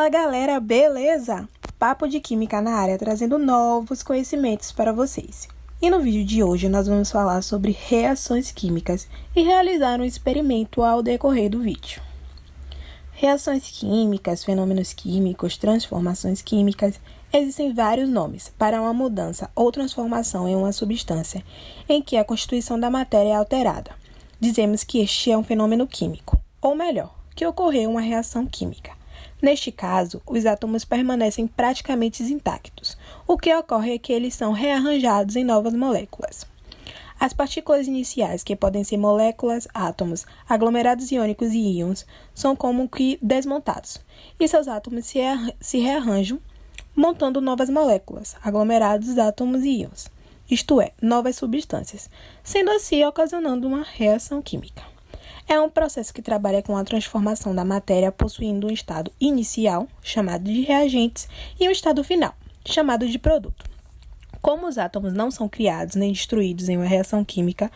Fala galera, beleza? Papo de Química na área, trazendo novos conhecimentos para vocês. E no vídeo de hoje nós vamos falar sobre reações químicas e realizar um experimento ao decorrer do vídeo. Reações químicas, fenômenos químicos, transformações químicas, existem vários nomes para uma mudança ou transformação em uma substância em que a constituição da matéria é alterada. Dizemos que este é um fenômeno químico, ou melhor, que ocorreu uma reação química. Neste caso, os átomos permanecem praticamente intactos. O que ocorre é que eles são rearranjados em novas moléculas. As partículas iniciais, que podem ser moléculas, átomos, aglomerados iônicos e íons, são como que desmontados, e seus átomos se rearranjam, montando novas moléculas, aglomerados, átomos e íons, isto é, novas substâncias, sendo assim ocasionando uma reação química. É um processo que trabalha com a transformação da matéria possuindo um estado inicial, chamado de reagentes, e um estado final, chamado de produto. Como os átomos não são criados nem destruídos em uma reação química,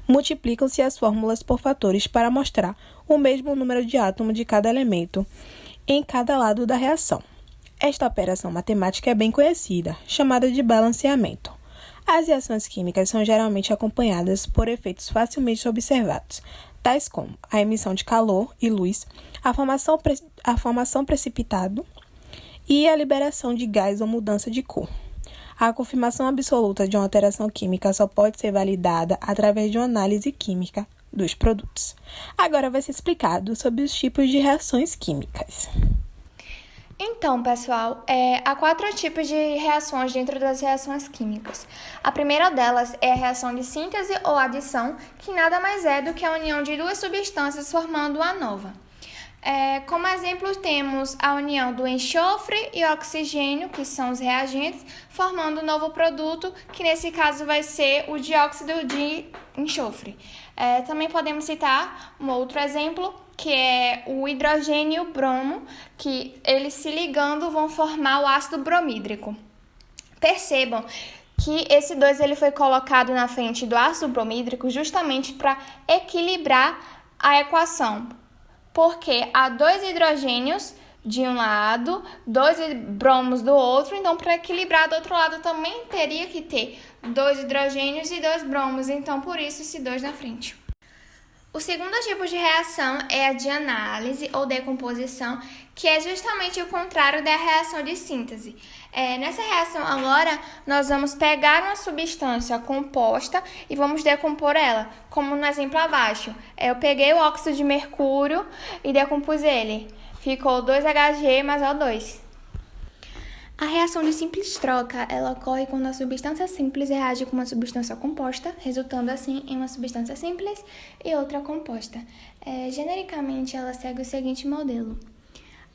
multiplicam-se as fórmulas por fatores para mostrar o mesmo número de átomos de cada elemento em cada lado da reação. Esta operação matemática é bem conhecida, chamada de balanceamento. As reações químicas são geralmente acompanhadas por efeitos facilmente observados, tais como a emissão de calor e luz, a formação precipitado e a liberação de gás ou mudança de cor. A confirmação absoluta de uma alteração química só pode ser validada através de uma análise química dos produtos. Agora vai ser explicado sobre os tipos de reações químicas. Então, pessoal, há 4 tipos de reações dentro das reações químicas. A primeira delas é a reação de síntese ou adição, que nada mais é do que a união de duas substâncias formando uma nova. Como exemplo, temos a união do enxofre e oxigênio, que são os reagentes, formando um novo produto, que nesse caso vai ser o dióxido de enxofre. Também podemos citar um outro exemplo, que é o hidrogênio e o bromo, que eles se ligando vão formar o ácido bromídrico. Percebam que esse 2 ele foi colocado na frente do ácido bromídrico justamente para equilibrar a equação, porque há 2 hidrogênios de um lado, 2 bromos do outro, então para equilibrar do outro lado também teria que ter 2 hidrogênios e 2 bromos, então por isso esse 2 na frente. O segundo tipo de reação é a de análise ou decomposição, que é justamente o contrário da reação de síntese. Nessa reação agora, nós vamos pegar uma substância composta e vamos decompor ela, como no exemplo abaixo. Eu peguei o óxido de mercúrio e decompus ele. Ficou 2Hg mais O2. A reação de simples troca, ela ocorre quando a substância simples reage com uma substância composta, resultando assim em uma substância simples e outra composta. Genericamente, ela segue o seguinte modelo: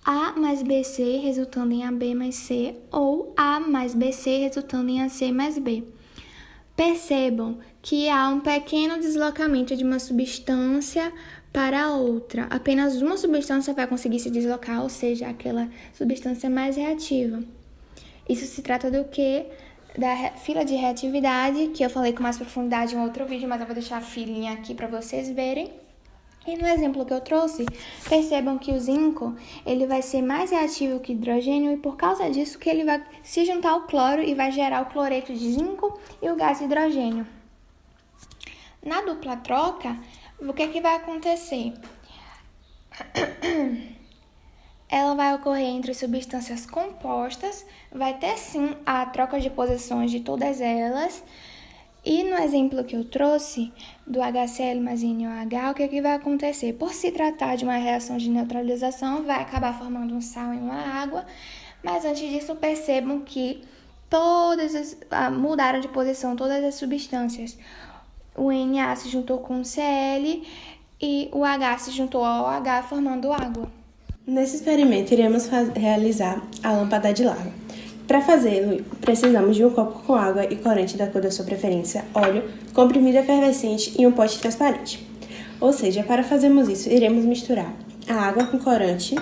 A mais BC resultando em AB mais C, ou A mais BC resultando em AC mais B. Percebam que há um pequeno deslocamento de uma substância para outra. Apenas uma substância vai conseguir se deslocar, ou seja, aquela substância mais reativa. Isso se trata do que? Da fila de reatividade, que eu falei com mais profundidade em outro vídeo, mas eu vou deixar a filinha aqui para vocês verem. E no exemplo que eu trouxe, percebam que o zinco ele vai ser mais reativo que o hidrogênio e por causa disso que ele vai se juntar ao cloro e vai gerar o cloreto de zinco e o gás hidrogênio. Na dupla troca, o que vai acontecer? Ela vai ocorrer entre substâncias compostas, vai ter sim a troca de posições de todas elas. E no exemplo que eu trouxe, do HCl mais NaOH, o que vai acontecer? Por se tratar de uma reação de neutralização, vai acabar formando um sal em uma água, mas antes disso percebam que mudaram de posição todas as substâncias. O Na se juntou com o Cl e o H se juntou ao OH, formando água. Nesse experimento, iremos realizar a lâmpada de lava. Para fazê-lo, precisamos de um copo com água e corante da cor da sua preferência, óleo, comprimido efervescente e um pote transparente. Ou seja, para fazermos isso, iremos misturar a água com corante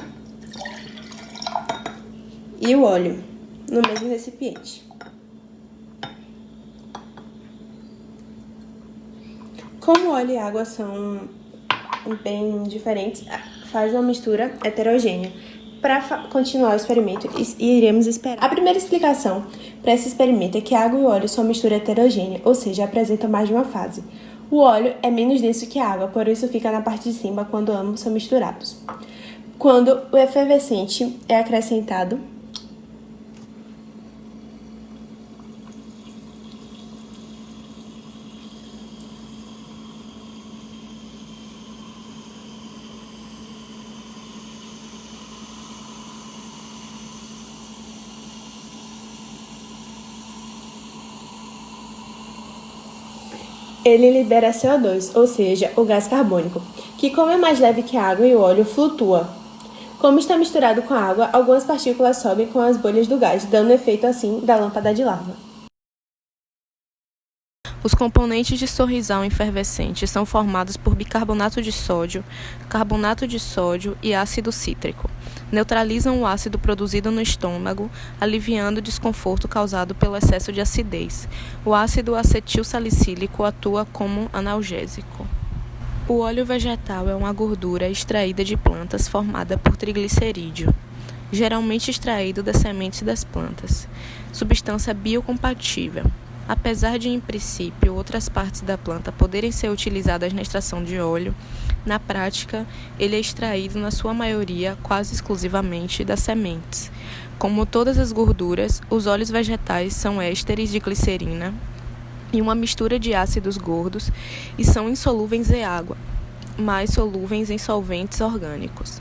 e o óleo no mesmo recipiente. Como óleo e água são bem diferentes, faz uma mistura heterogênea. Para continuar o experimento, iremos esperar. A primeira explicação para esse experimento é que a água e o óleo são mistura heterogênea, ou seja, apresentam mais de uma fase. O óleo é menos denso que a água, por isso fica na parte de cima quando ambos são misturados. Quando o efervescente é acrescentado, ele libera CO2, ou seja, o gás carbônico, que como é mais leve que a água e o óleo, flutua. Como está misturado com a água, algumas partículas sobem com as bolhas do gás, dando efeito assim da lâmpada de lava. Os componentes de sorrisal efervescente são formados por bicarbonato de sódio, carbonato de sódio e ácido cítrico. Neutralizam o ácido produzido no estômago, aliviando o desconforto causado pelo excesso de acidez. O ácido acetil salicílico atua como analgésico. O óleo vegetal é uma gordura extraída de plantas formada por triglicerídeo, geralmente extraído das sementes das plantas. Substância biocompatível. Apesar de, em princípio, outras partes da planta poderem ser utilizadas na extração de óleo, na prática, ele é extraído, na sua maioria, quase exclusivamente, das sementes. Como todas as gorduras, os óleos vegetais são ésteres de glicerina e uma mistura de ácidos gordos e são insolúveis em água, mas solúveis em solventes orgânicos.